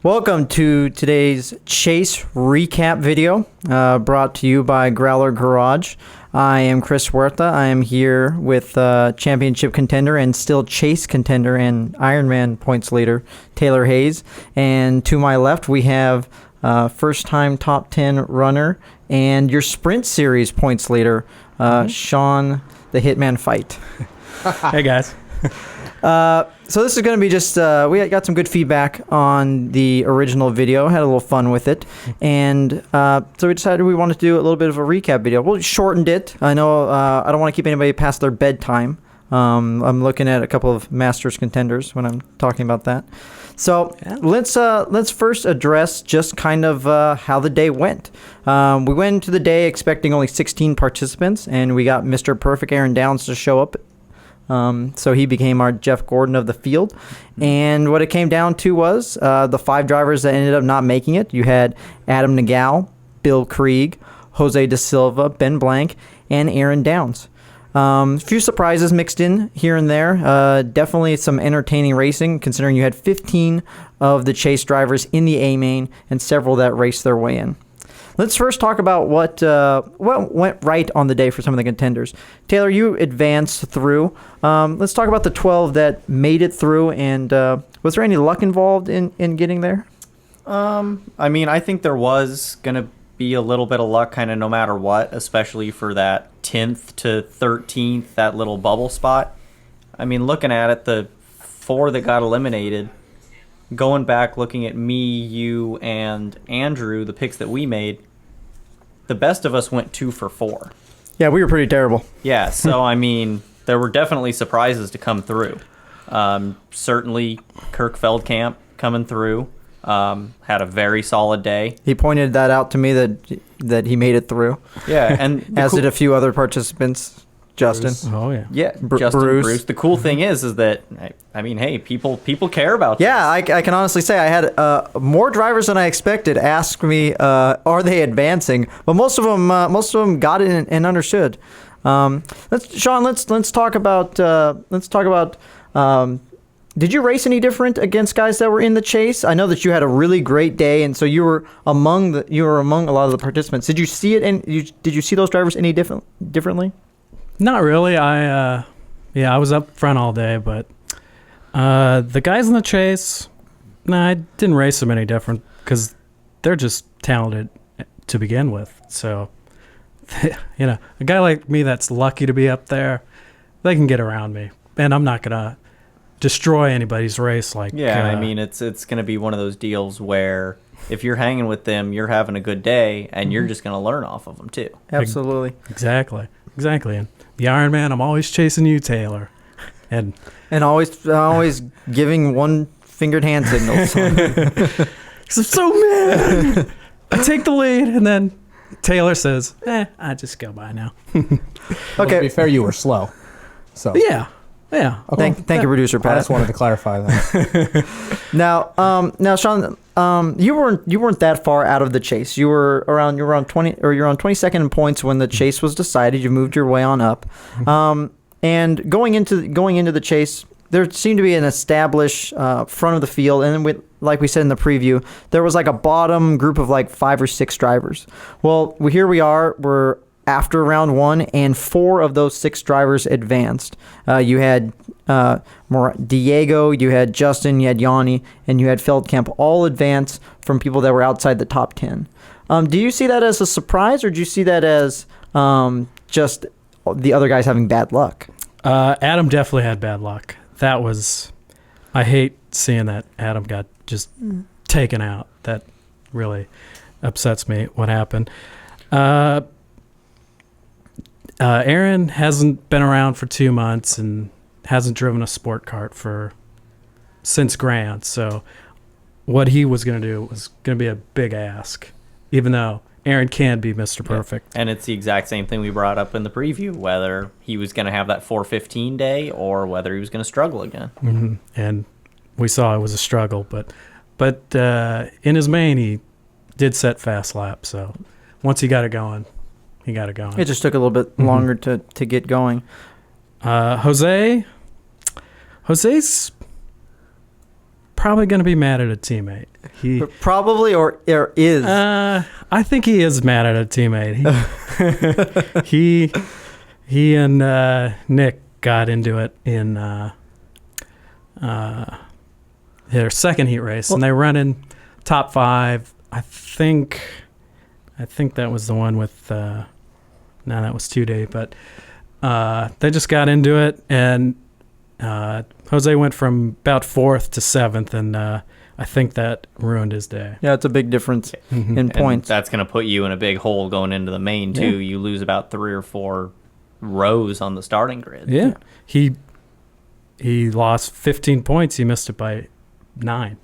Welcome to today's Chase Recap video, brought to you by Growler Garage. I am Chris Huerta. I am here with championship contender and still Chase contender and Ironman points leader, Taylor Hayes. And to my left, we have first-time top 10 runner and your sprint series points leader, Sean the Hitman Fight. Hey, guys. So this is going to be just, we got some good feedback on the original video, had a little fun with it, and so we decided we wanted to do a little bit of a recap video. We shortened it. I know I don't want to keep anybody past their bedtime. I'm looking at a couple of Masters contenders when I'm talking about that. So let's first address just kind of how the day went. We went into the day expecting only 16 participants, and we got Mr. Perfect Aaron Downs to show up. So he became our Jeff Gordon of the field. And what it came down to was the 5 drivers that ended up not making it. You had Adam Nagel, Bill Krieg, Jose Da Silva, Ben Blank, and Aaron Downs. A few surprises mixed in here and there. Definitely some entertaining racing, considering you had 15 of the Chase drivers in the A-main and several that raced their way in. Let's first talk about what went right on the day for some of the contenders. Taylor, you advanced through. Let's talk about the 12 that made it through, and was there any luck involved in getting there? I mean, I think there was going to be a little bit of luck kind of no matter what, especially for that 10th to 13th, that little bubble spot. I mean, looking at it, the 4 that got eliminated, going back, looking at me, you, and Andrew, the picks that we made, the best of us went 2 for 4. Yeah, we were pretty terrible. Yeah, so, I mean, there were definitely surprises to come through. Certainly, Kirk Feldkamp coming through, had a very solid day. He pointed that out to me that he made it through. Yeah, and as did a few other participants. Justin. Bruce. Oh, yeah. Yeah, Justin, Bruce. The cool thing is that, I mean, hey, people care about this. Yeah, I can honestly say I had more drivers than I expected ask me, are they advancing? But most of them got it and understood. Sean, let's talk about did you race any different against guys that were in the chase? I know that you had a really great day, and so you were among a lot of the participants. Did you see it? And did you see those drivers any differently? Not really. I was up front all day, but the guys in the chase, I didn't race them any different because they're just talented to begin with. So, a guy like me that's lucky to be up there, they can get around me, and I'm not gonna destroy anybody's race. I mean, it's going to be one of those deals where if you're hanging with them, you're having a good day, and you're just going to learn off of them too. Absolutely. Exactly. And the Ironman, I'm always chasing you, Taylor, and always giving one-fingered hand signals. I'm so mad. I take the lead, and then Taylor says, I just go by now. Okay. Well, to be fair, you were slow. So yeah. Okay. Thank you, producer Pat. I just wanted to clarify that. Now, Sean, you weren't that far out of the chase. You were around 20, or you're on 22nd in points when the chase was decided. You moved your way on up, and going into the chase, there seemed to be an established front of the field, and then like we said in the preview, there was like a bottom group of like 5 or 6 drivers. Well, here we are. We're after round 1, and 4 of those 6 drivers advanced. You had Diego, you had Justin, you had Yanni, and you had Feldkamp all advance from people that were outside the top 10. Do you see that as a surprise, or do you see that as just the other guys having bad luck? Adam definitely had bad luck. I hate seeing that Adam got just taken out. That really upsets me, what happened. Aaron hasn't been around for 2 months and hasn't driven a sport cart since Grant. So what he was going to do was going to be a big ask, even though Aaron can be Mr. Perfect. And it's the exact same thing we brought up in the preview, whether he was going to have that 4:15 day or whether he was going to struggle again. Mm-hmm. And we saw it was a struggle, but in his main, he did set fast laps. So once he got it going, It just took a little bit longer to get going. Jose's probably going to be mad at a teammate. He Probably or is. I think he is mad at a teammate. He and Nick got into it in their second heat race, and they run in top 5. I think that was the one with. No, that was 2D, but they just got into it, and Jose went from about 4th to 7th, and I think that ruined his day. Yeah, it's a big difference in points. And that's going to put you in a big hole going into the main, too. Yeah. You lose about 3 or 4 rows on the starting grid. Yeah. He lost 15 points. He missed it by 9.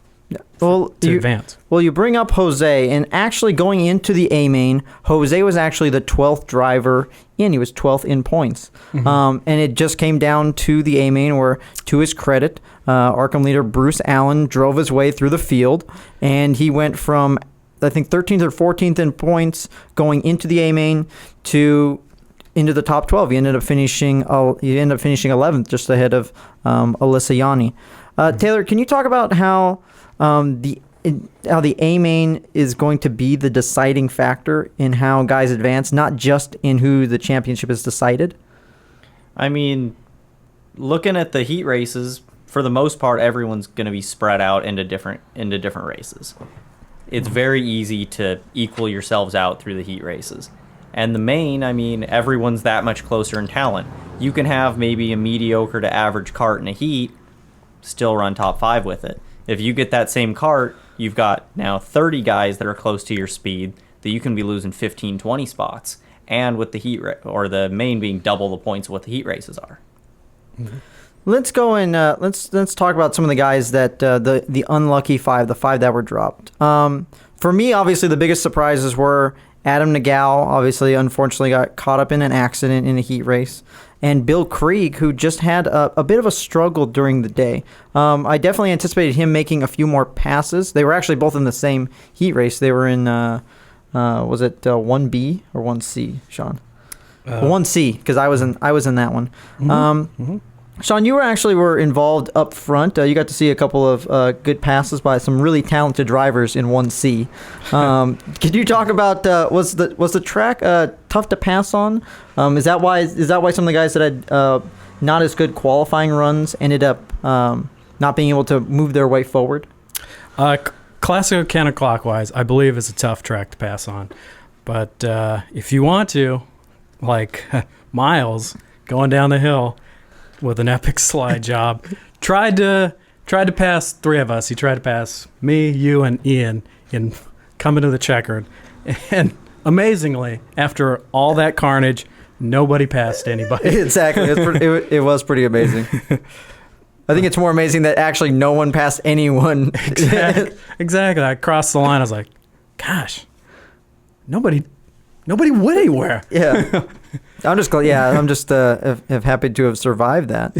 To advance. Well, you bring up Jose, and actually going into the A main, Jose was actually the 12th driver in. He was 12th in points. And it just came down to the A main where, to his credit, Arkham leader Bruce Allen drove his way through the field, and he went from, I think, 13th or 14th in points going into the A main to into the top 12. He ended up finishing 11th, just ahead of Alyssa Yanni. Taylor, can you talk about how the A main is going to be the deciding factor in how guys advance, not just in who the championship is decided? I mean, looking at the heat races, for the most part, everyone's going to be spread out into different races. It's very easy to equal yourselves out through the heat races. And the main, I mean, everyone's that much closer in talent. You can have maybe a mediocre to average kart in a heat, still run top 5 with it. If you get that same kart, you've got now 30 guys that are close to your speed that you can be losing 15, 20 spots. And with the or the main being double the points of what the heat races are. Mm-hmm. Let's go and let's talk about some of the guys that the unlucky 5, the 5 that were dropped. For me, obviously, the biggest surprises were Adam Nagel, obviously, unfortunately, got caught up in an accident in a heat race. And Bill Krieg, who just had a bit of a struggle during the day. I definitely anticipated him making a few more passes. They were actually both in the same heat race. They were in, was it 1B or 1C, Sean? 1C, because I was in that one. Mm-hmm. Sean, you were involved up front. You got to see a couple of good passes by some really talented drivers in 1C. Could you talk about was the track tough to pass on? Is that why some of the guys that had not as good qualifying runs ended up not being able to move their way forward? Classic counterclockwise, I believe, is a tough track to pass on. But if you want to, like Miles going down the hill with an epic slide job, tried to pass 3 of us. He tried to pass me, you, and Ian in coming to the checkered. And amazingly, after all that carnage, nobody passed anybody. Exactly. It was pretty amazing. I think it's more amazing that actually no one passed anyone. Exactly. I crossed the line. I was like, gosh, nobody went anywhere. Yeah. I'm just glad. Yeah, I'm just happy to have survived that.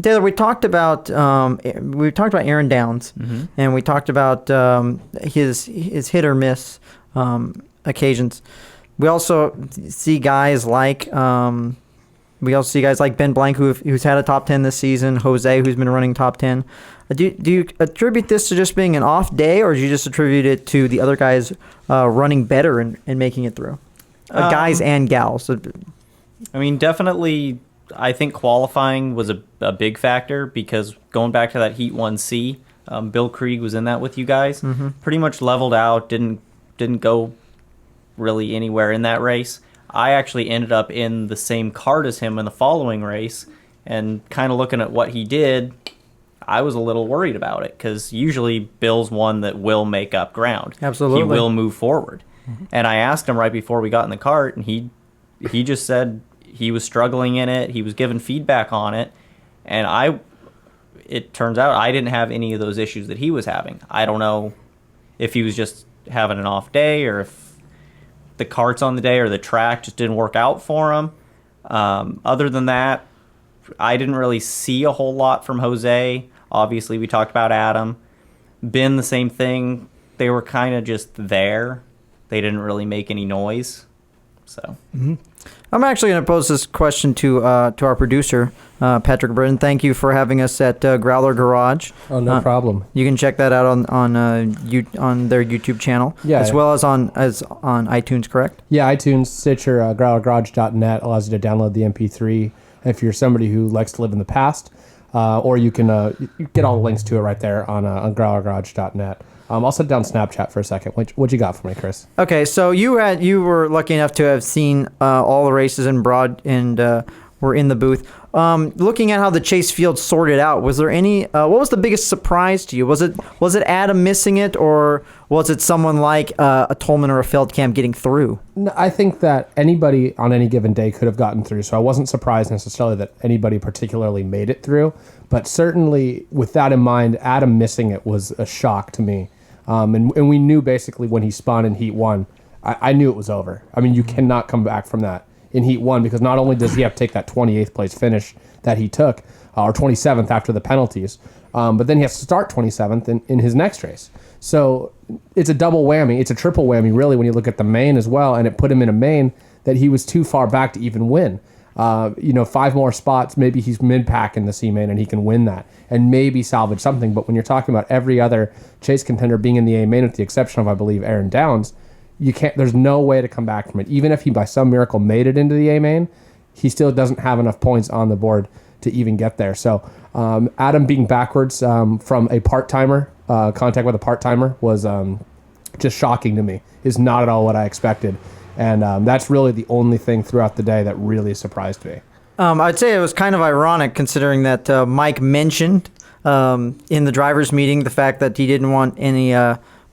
Taylor, we talked about Aaron Downs, mm-hmm. and we talked about his hit or miss occasions. We also see guys like Ben Blank, who's had a top 10 this season. Jose, who's been running top 10. Do you attribute this to just being an off day, or do you just attribute it to the other guys running better and making it through? Guys and gals. I mean, definitely, I think qualifying was a big factor, because going back to that Heat 1C, Bill Krieg was in that with you guys. Mm-hmm. Pretty much leveled out, didn't go really anywhere in that race. I actually ended up in the same kart as him in the following race, and kind of looking at what he did, I was a little worried about it, because usually Bill's one that will make up ground. Absolutely. He will move forward. Mm-hmm. And I asked him right before we got in the kart, and he just said he was struggling in it. He was giving feedback on it, and it turns out I didn't have any of those issues that he was having. I don't know if he was just having an off day, or if the karts on the day or the track just didn't work out for him. Other than that, I didn't really see a whole lot from Jose. Obviously, we talked about Adam. Ben, the same thing. They were kind of just there. They didn't really make any noise. So I'm actually going to pose this question to our producer, Patrick Britton. Thank you for having us at Growler Garage. Oh, no problem. You can check that out on their YouTube channel, as well as on iTunes, correct? Yeah, iTunes, Stitcher, growlergarage.net allows you to download the MP3 if you're somebody who likes to live in the past, or you can you get all the links to it right there on growlergarage.net. I'll sit down Snapchat for a second. What you got for me, Chris? Okay, so you were lucky enough to have seen all the races in broad and were in the booth. Looking at how the chase field sorted out, was there any? What was the biggest surprise to you? Was it Adam missing it, or was it someone like a Tolman or a Feldkamp getting through? No, I think that anybody on any given day could have gotten through, so I wasn't surprised necessarily that anybody particularly made it through. But certainly, with that in mind, Adam missing it was a shock to me. And we knew basically when he spun in Heat 1, I knew it was over. I mean, you cannot come back from that in Heat 1, because not only does he have to take that 28th place finish that he took, or 27th after the penalties, but then he has to start 27th in his next race. So it's a double whammy. It's a triple whammy, really, when you look at the main as well, and it put him in a main that he was too far back to even win. 5 more spots, maybe he's mid-pack in the C-main and he can win that and maybe salvage something. But when you're talking about every other chase contender being in the A-main, with the exception of, I believe, Aaron Downs, there's no way to come back from it. Even if he by some miracle made it into the A-main, he still doesn't have enough points on the board to even get there. So Adam being backwards from a part-timer, contact with a part-timer, was just shocking to me. Is not at all what I expected. And that's really the only thing throughout the day that really surprised me. I'd say it was kind of ironic, considering that Mike mentioned in the drivers' meeting the fact that he didn't want any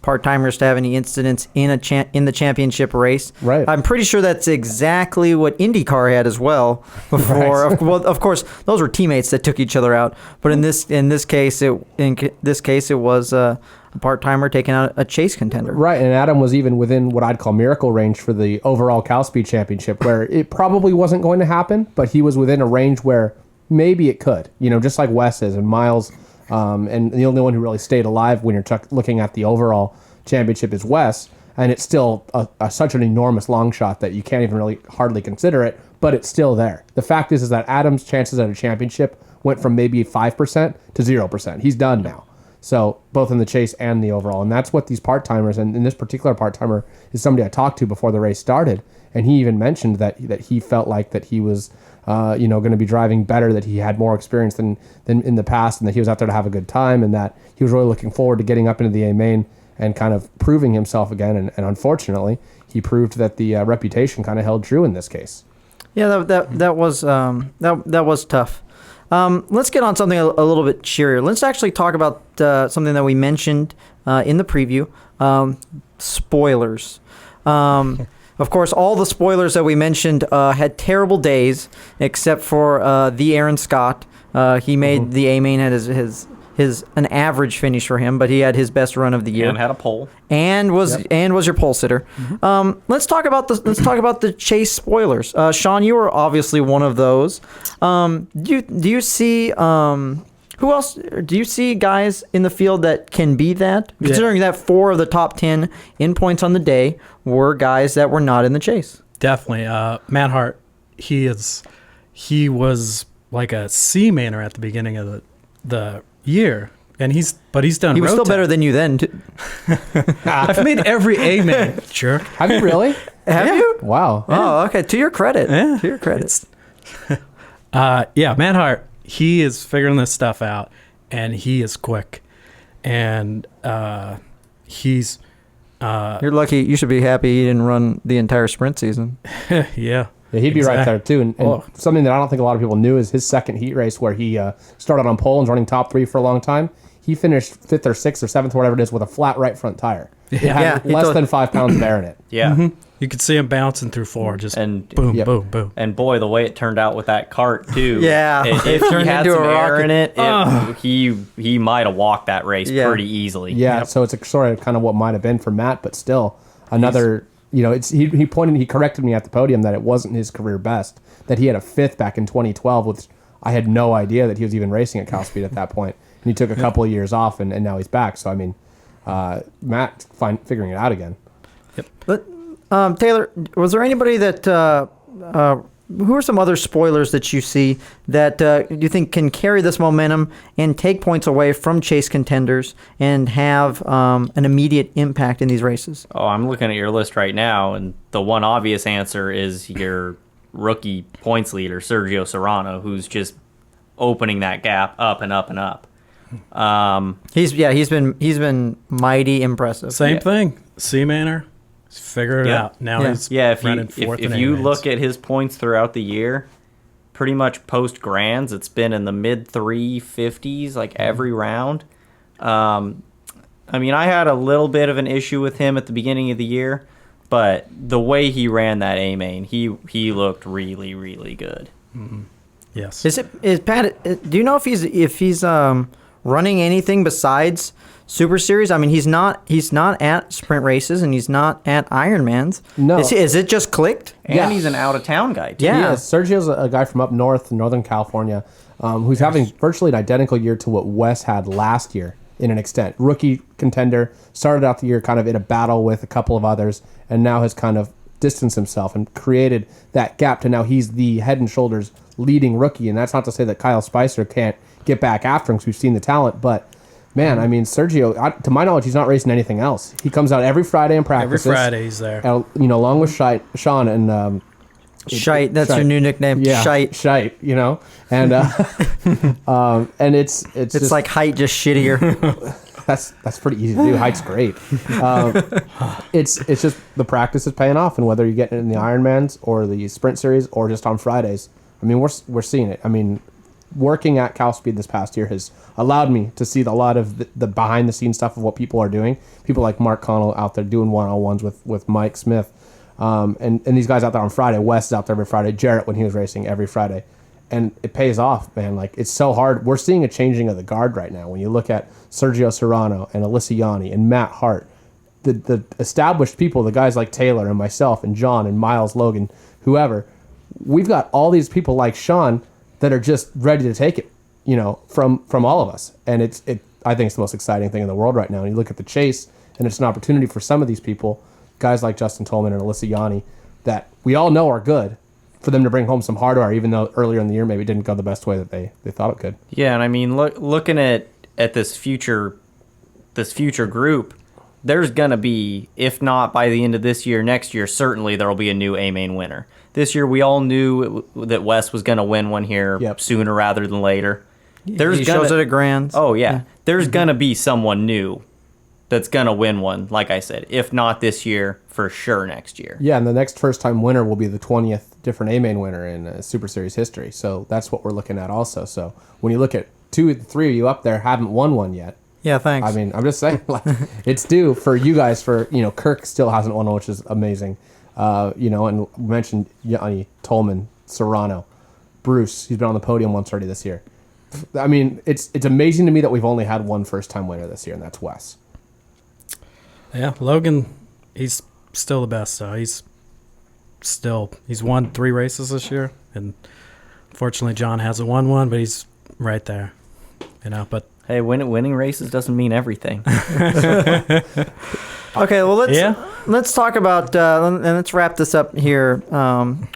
part-timers to have any incidents in the championship race. Right. I'm pretty sure that's exactly what IndyCar had as well before. Right. Well, of course, those were teammates that took each other out. But in this case, it was a part-timer taking out a chase contender. Right, and Adam was even within what I'd call miracle range for the overall CalSpeed Championship, where it probably wasn't going to happen, but he was within a range where maybe it could. Just like Wes is and Miles, and the only one who really stayed alive when you're looking at the overall championship is Wes, and it's still such an enormous long shot that you can't even really hardly consider it, but it's still there. The fact is that Adam's chances at a championship went from maybe 5% to 0%. He's done now. So both in the chase and the overall. And that's what these part-timers, and in this particular part-timer is somebody I talked to before the race started. And he even mentioned that he felt like that he was, going to be driving better, that he had more experience than in the past, and that he was out there to have a good time, and that he was really looking forward to getting up into the A-main and kind of proving himself again. And unfortunately, he proved that the reputation kind of held true in this case. Yeah, that was tough. Let's get on something a little bit cheerier. Let's actually talk about something that we mentioned in the preview, spoilers. Of course, all the spoilers that we mentioned had terrible days, except for the Aaron Scott. He made the A-main at an average finish for him, but he had his best run of the year and had a pole and was your pole sitter. Let's talk about the chase spoilers. Sean, you were obviously one of those. Do you see who else? Do you see guys in the field that can be that? Yeah. Considering that 4 of the top 10 in points on the day were guys that were not in the chase. Definitely. Matt Hart, he was like a C-mainer at the beginning of the year, and he's done. He was still road better than you then. I've made every A-main. Jerk. Have you really? Have you? Wow. Oh, okay. To your credit. Yeah. To your credit. Matt Hart, he is figuring this stuff out, and he is quick, and he's. You're lucky. You should be happy he didn't run the entire sprint season. Yeah. Yeah, he'd be right there too. And something that I don't think a lot of people knew is his second heat race, where he started on pole and was running top 3 for a long time. He finished 5th or 6th or 7th, or whatever it is, with a flat right front tire. It had less than 5 pounds of air in it. Yeah. Mm-hmm. You could see him bouncing through 4, just boom, boom, boom. And boy, the way it turned out with that cart too. Yeah. If It he turned had into some a air rocket. in it, he might have walked that race pretty easily. Yeah, so it's a sort of kind of what might have been for Matt, but still another. He corrected me at the podium that it wasn't his career best. That he had a 5th back in 2012, which I had no idea that he was even racing at CalSpeed at that point. And he took a couple of years off, and now he's back. So I mean, Matt figuring it out again. Yep. Taylor, was there anybody that who are some other spoilers that you see that you think can carry this momentum and take points away from Chase contenders and have an immediate impact in these races? Oh, I'm looking at your list right now, and the one obvious answer is your rookie points leader, Sergio Serrano, who's just opening that gap up and up and up. He's been mighty impressive. Same thing. C-Manor. He's figured it Yeah. out. Now Yeah. he's Yeah, if running you, fourth if in you A-mains. look at his points throughout the year, pretty much post grands, it's been in the mid 350s like every round. I mean, I had a little bit of an issue with him at the beginning of the year, but the way he ran that A main, he looked really, really good. Yes. Is Pat? Do you know if he's running anything besides Super Series? I mean, he's not at sprint races and he's not at Ironmans. No. Is it just clicked? And Yeah. he's an out of town guy too. Yeah. Yeah, Sergio's a guy from up north, Northern California, who's having virtually an identical year to what Wes had last year in an extent. Rookie contender, started out the year kind of in a battle with a couple of others, and now has kind of distanced himself and created that gap to now he's the head and shoulders leading rookie. And that's not to say that Kyle Spicer can't get back after him because we've seen the talent, but man, I mean, Sergio, to my knowledge, he's not racing anything else. He comes out every Friday in Every practices. Friday he's there. Along with Sean and Shite. That's your Shite. new nickname. yeah, Shite. and and it's It's just, like height, just shittier. that's pretty easy to do. Height's great. It's just the practice is paying off, and whether you get it in the Ironmans or the Sprint Series or just on Fridays, I mean, we're seeing it. I mean, working at CalSpeed this past year has allowed me to see a lot of the behind the scenes stuff of what people are doing. People like Mark Connell out there doing one-on-ones with Mike Smith, and these guys out there on Friday. Wes is out there every Friday. Jarrett when he was racing every Friday. And it pays off, man. Like, it's so hard. We're seeing a changing of the guard right now. When you look at Sergio Serrano and Alyssa Yanni and Matt Hart, the established people, the guys like Taylor and myself and John and Miles Logan, whoever, we've got all these people like Sean that are just ready to take it, from all of us. And I think it's the most exciting thing in the world right now. And you look at the chase, and it's an opportunity for some of these people, guys like Justin Tolman and Alyssa Yanni, that we all know are good, for them to bring home some hardware, even though earlier in the year maybe it didn't go the best way that they thought it could. Yeah, and I mean, looking at this future group, there's gonna be, if not by the end of this year, next year, certainly there will be a new A main winner. This year, we all knew that Wes was gonna win one here sooner rather than later. He shows it at Grands. Oh yeah, there's gonna be someone new that's gonna win one. Like I said, if not this year, for sure next year. Yeah, and the next first-time winner will be the 20th different A-main winner in Super Series history. So that's what we're looking at also. So when you look at 2 of the 3 of you up there haven't won one yet. Yeah, thanks. I mean, I'm just saying, like, it's due for you guys. For Kirk still hasn't won one, which is amazing. And we mentioned Yanni, Tolman, Serrano, Bruce. He's been on the podium once already this year. I mean, it's amazing to me that we've only had one first-time winner this year, and that's Wes. Yeah, Logan, he's still the best, though. He's won 3 races this year, and unfortunately John hasn't won one, but he's right there. But Hey, winning races doesn't mean everything. Okay, well let's talk about and let's wrap this up here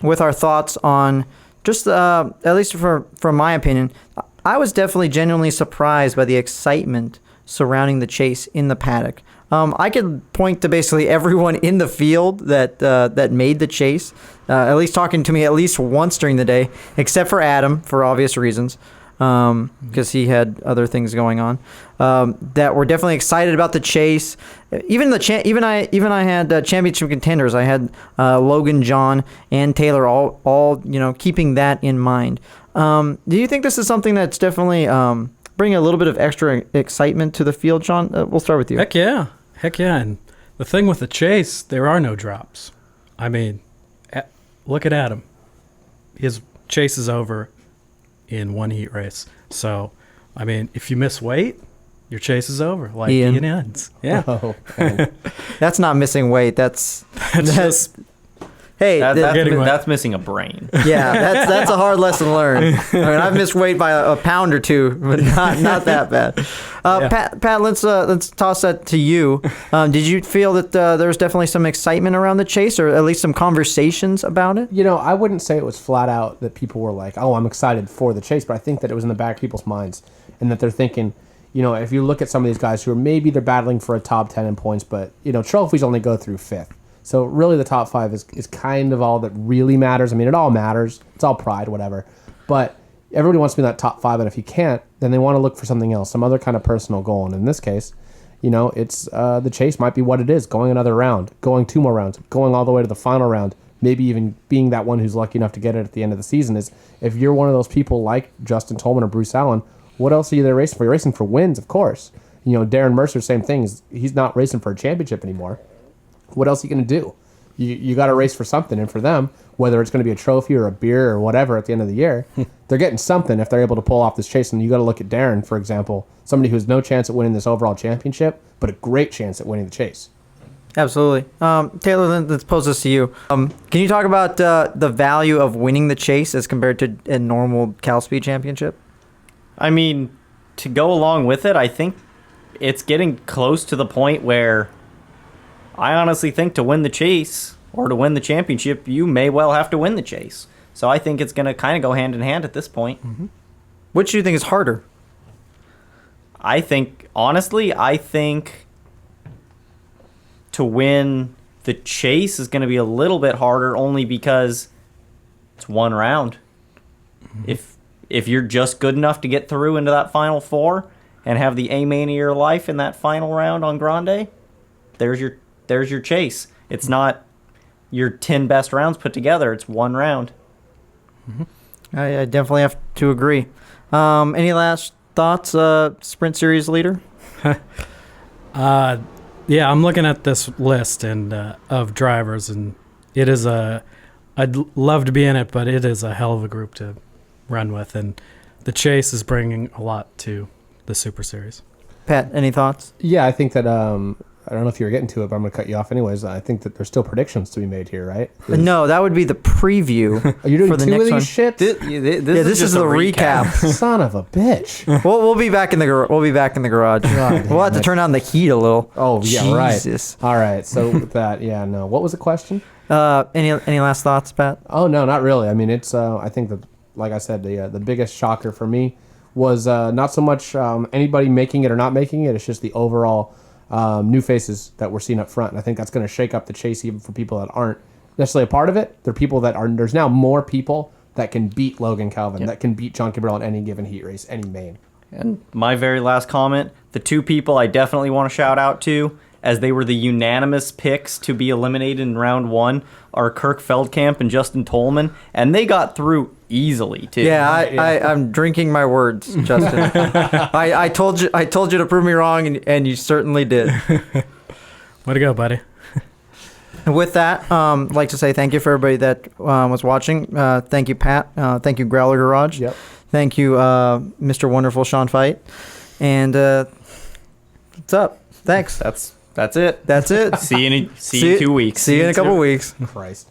with our thoughts on just at least from my opinion, I was definitely genuinely surprised by the excitement surrounding the chase in the paddock. I could point to basically everyone in the field that made the chase, at least talking to me at least once during the day, except for Adam for obvious reasons, because he had other things going on. That were definitely excited about the chase. Even I had championship contenders. I had Logan, John, and Taylor all keeping that in mind. Do you think this is something that's definitely bring a little bit of extra excitement to the field, Sean? We'll start with you. Heck yeah. And the thing with the chase, there are no drops. I mean, look at Adam. His chase is over in one heat race. So, I mean, if you miss weight, your chase is over. Like Ian ends. Yeah. Oh, That's not missing weight. That's just Hey, that's missing a brain. yeah, that's a hard lesson to learn. I mean, I've missed weight by a pound or two, but not that bad. Pat, let's toss that to you. Did you feel that there was definitely some excitement around the chase, or at least some conversations about it? You know, I wouldn't say it was flat out that people were like, "Oh, I'm excited for the chase," but I think that it was in the back of people's minds, and that they're thinking, you know, if you look at some of these guys who are maybe they're battling for a top 10 in points, but you know, trophies only go through 5th. So really the top 5 is kind of all that really matters. I mean, it all matters. It's all pride, whatever. But everybody wants to be in that top 5, and if you can't, then they want to look for something else, some other kind of personal goal. And in this case, you know, it's the chase might be what it is, going another round, going 2 more rounds, going all the way to the final round, maybe even being that one who's lucky enough to get it at the end of the season. Is if you're one of those people like Justin Tolman or Bruce Allen, what else are you there racing for? You're racing for wins, of course. You know, Darren Mercer, same thing. He's not racing for a championship anymore. What else are you going to do? You got to race for something, and for them, whether it's going to be a trophy or a beer or whatever at the end of the year, they're getting something if they're able to pull off this chase. And you got to look at Darren, for example, somebody who has no chance at winning this overall championship, but a great chance at winning the chase. Absolutely. Taylor, let's pose this to you. Can you talk about the value of winning the chase as compared to a normal CalSpeed championship? I mean, to go along with it, I think it's getting close to the point where I honestly think to win the chase or to win the championship, you may well have to win the chase. So I think it's going to kind of go hand in hand at this point. Mm-hmm. Which do you think is harder? I think to win the chase is going to be a little bit harder only because it's 1 round. Mm-hmm. If you're just good enough to get through into that final 4 and have the A-main of your life in that final round on Grande, there's your chase. It's not your 10 best rounds put together. It's 1 round. Mm-hmm. I definitely have to agree. Any last thoughts, Sprint Series leader? Yeah, I'm looking at this list and of drivers, and it is I'd love to be in it, but it is a hell of a group to run with, and the chase is bringing a lot to the Super Series. Pat, any thoughts? Yeah, I think that I don't know if you were getting to it, but I'm going to cut you off anyways. I think that there's still predictions to be made here, right? No, that would be the preview. Are you doing for the 2 next of these one. shits? This is the recap. Son of a bitch. We'll be back in the garage. God, We'll have to turn down the heat a little. Oh, yeah, Jesus. Right. All right. So with that, yeah, no. What was the question? Any last thoughts, Pat? Oh, no, not really. I mean, it's I think that, like I said, the biggest shocker for me was not so much anybody making it or not making it. It's just the overall new faces that we're seeing up front. And I think that's going to shake up the chase even for people that aren't necessarily a part of it. They're people that are, there's now more people that can beat Logan Calvin, that can beat John Cabral in any given heat race, any main. And my very last comment, the 2 people I definitely want to shout out to, as they were the unanimous picks to be eliminated in round 1, are Kirk Feldkamp and Justin Tolman, and they got through easily too. Yeah, I'm drinking my words, Justin. I told you to prove me wrong, and you certainly did. Way to go, buddy. And with that, I'd like to say thank you for everybody that was watching. Thank you, Pat. Thank you, Growler Garage. Yep. Thank you, Mr. Wonderful Sean Fight. And what's up? Thanks. That's it. That's it. See you in 2 weeks. See you in a couple weeks. Christ.